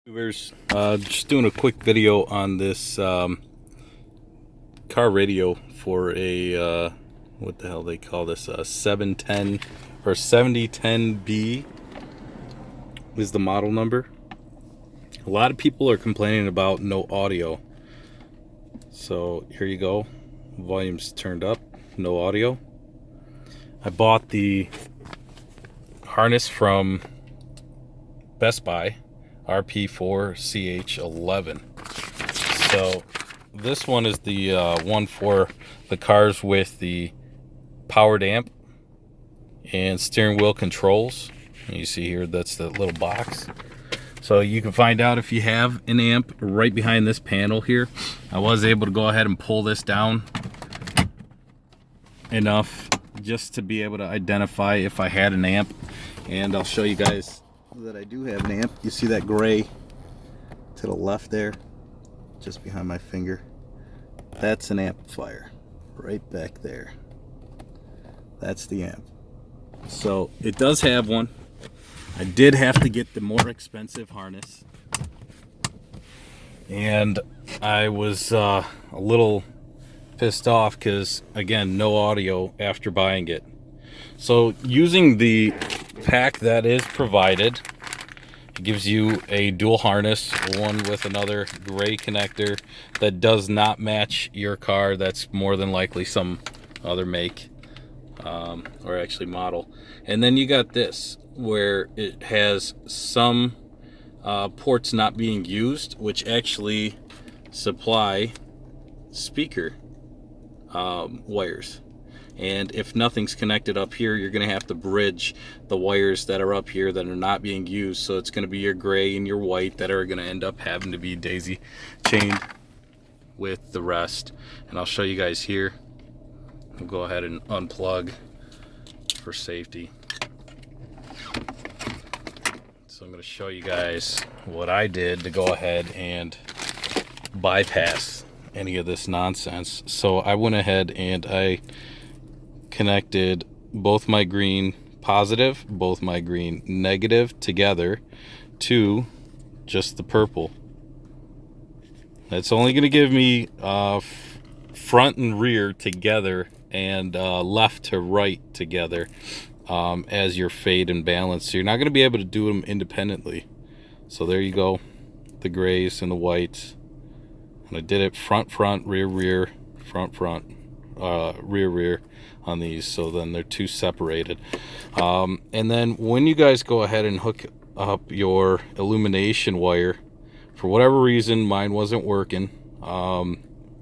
Viewers, just doing a quick video on this car radio for a what the hell they call this, 710 or 7010B is the model number. A lot of people are complaining about no audio, so here you go. Volume's turned up, no audio. I bought the harness from Best Buy, RP4CH11. So this one is the one for the cars with the powered amp and steering wheel controls. And you see here, that's the little box. So you can find out if you have an amp right behind this panel here. I was able to go ahead and pull this down enough just to be able to identify if I had an amp. And I'll show you guys that I do have an amp. You see that gray to the left there, just behind my finger? That's an amplifier right back there. That's the amp. So it does have one. I did have to get the more expensive harness, and I was a little pissed off because, again, no audio after buying it. So using the pack that is provided, it gives you a dual harness, one with another gray connector that does not match your car. That's more than likely some other make or actually model. And then you got this where it has some ports not being used, which actually supply speaker wires. And if nothing's connected up here, you're going to have to bridge the wires that are up here that are not being used. So it's going to be your gray and your white that are going to end up having to be daisy chained with the rest. And I'll show you guys here. We'll go ahead and unplug for safety. So I'm going to show you guys what I did to go ahead and bypass any of this nonsense. So I went ahead and I connected both my green positive, both my green negative together to just the purple. That's only going to give me front and rear together and left to right together as your fade and balance. So you're not going to be able to do them independently. So there you go, the grays and the whites. And I did it front, rear, rear, front, rear, rear on these, so then they're two separated. And then when you guys go ahead and hook up your illumination wire, for whatever reason mine wasn't working,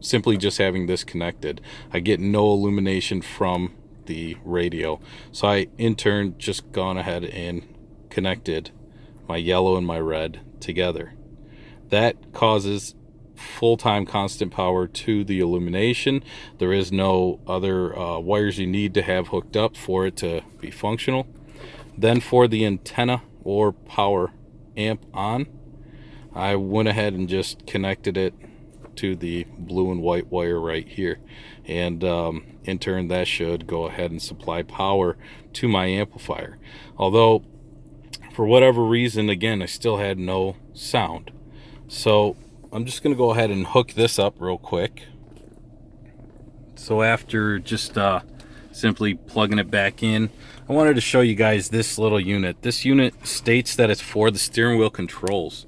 simply just having this connected, I get no illumination from the radio. So I in turn just gone ahead and connected my yellow and my red together. That causes full-time constant power to the illumination. There is no other wires you need to have hooked up for it to be functional. Then for the antenna or power amp on, I went ahead and just connected it to the blue and white wire right here, and in turn that should go ahead and supply power to my amplifier. Although for whatever reason, again, I still had no sound. So I'm just going to go ahead and hook this up real quick. So after just simply plugging it back in, I wanted to show you guys this little unit. This unit states that it's for the steering wheel controls.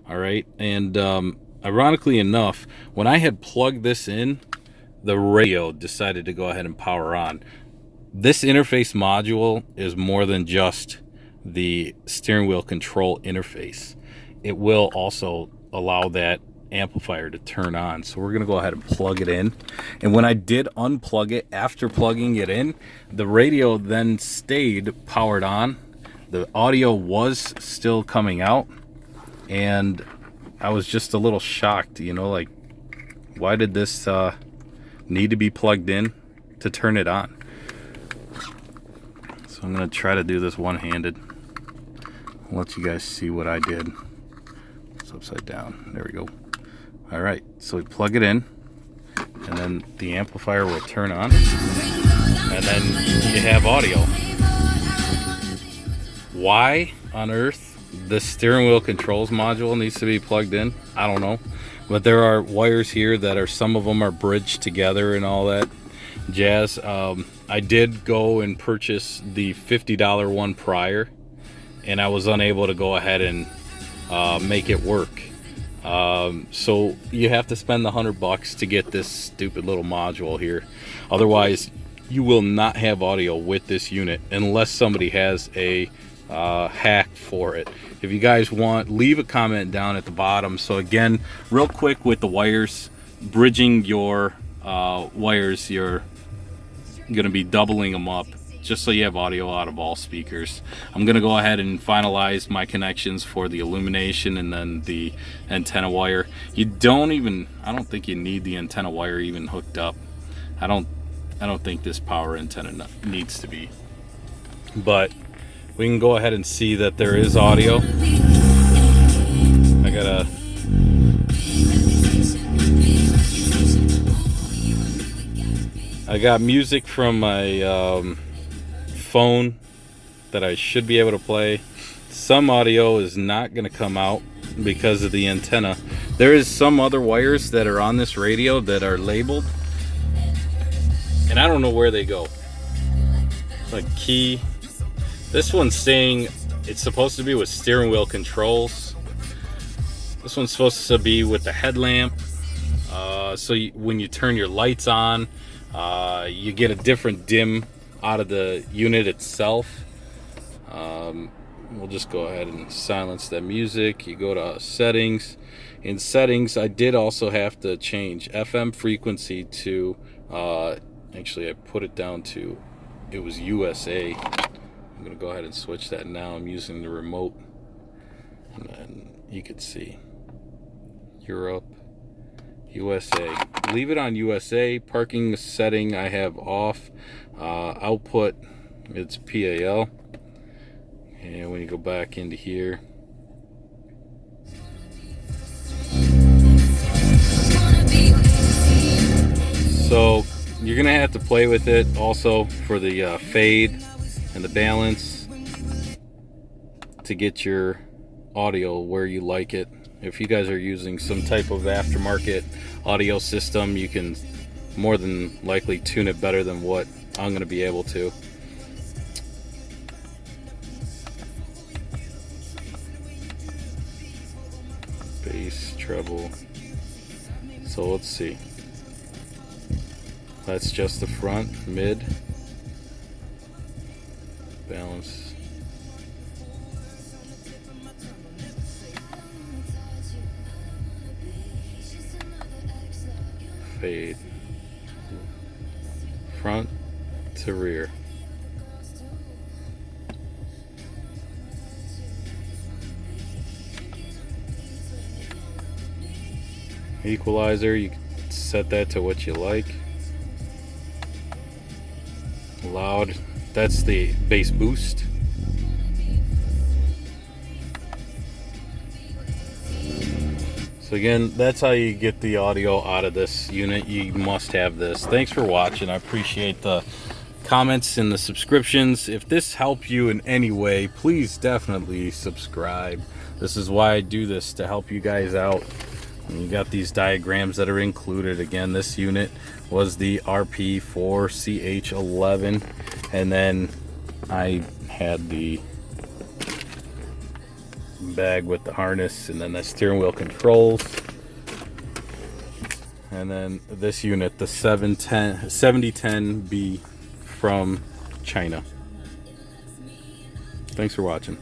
All right. And ironically enough, when I had plugged this in, the radio decided to go ahead and power on. This interface module is more than just the steering wheel control interface. It will also allow that amplifier to turn on. So we're going to go ahead and plug it in. And when I did unplug it, after plugging it in, the radio then stayed powered on. The audio was still coming out, and I was just a little shocked, you know, like, why did this need to be plugged in to turn it on? So I'm going to try to do this one-handed. I'll let you guys see what I did. It's upside down. There we go. All right, so we plug it in, and then the amplifier will turn on, and then you have audio. Why on earth this steering wheel controls module needs to be plugged in. I don't know, but there are wires here that are, some of them are bridged together and all that jazz. I did go and purchase the $50 one prior, and I was unable to go ahead and make it work. So you have to spend the $100 to get this stupid little module here. Otherwise, you will not have audio with this unit unless somebody has a hack for it. If you guys want, leave a comment down at the bottom. So again, real quick with the wires, bridging your wires, you're gonna be doubling them up just so you have audio out of all speakers. I'm gonna go ahead and finalize my connections for the illumination and then the antenna wire. I don't think you need the antenna wire even hooked up. I don't think this power antenna needs to be, but we can go ahead and see that there is audio. I got music from my phone that I should be able to play. Some audio is not going to come out because of the antenna. There is some other wires that are on this radio that are labeled, and I don't know where they go. Like key. This one's saying it's supposed to be with steering wheel controls. This one's supposed to be with the headlamp. So when you turn your lights on, you get a different dim out of the unit itself. We'll just go ahead and silence that music. You go to settings. In settings, I did also have to change FM frequency to, actually I put it down to, it was USA. I'm going to go ahead and switch that now. I'm using the remote. And then you can see Europe, USA. Leave it on USA. Parking setting I have off. Output, it's PAL. And when you go back into here, so you're going to have to play with it also for the fade and the balance to get your audio where you like it. If you guys are using some type of aftermarket audio system, you can more than likely tune it better than what I'm going to be able to. Bass, treble. So let's see. That's just the front, mid, balance. Fade. Front to rear. Equalizer, you can set that to what you like. Loud, that's the bass boost. So again, that's how you get the audio out of this unit. You must have this. Thanks for watching. I appreciate the comments and the subscriptions. If this helped you in any way, please definitely subscribe. This is why I do this, to help you guys out. And you got these diagrams that are included. Again, this unit was the RP4CH11, and then I had the bag with the harness, and then the steering wheel controls, and then this unit, the 7010B from China. Thanks for watching.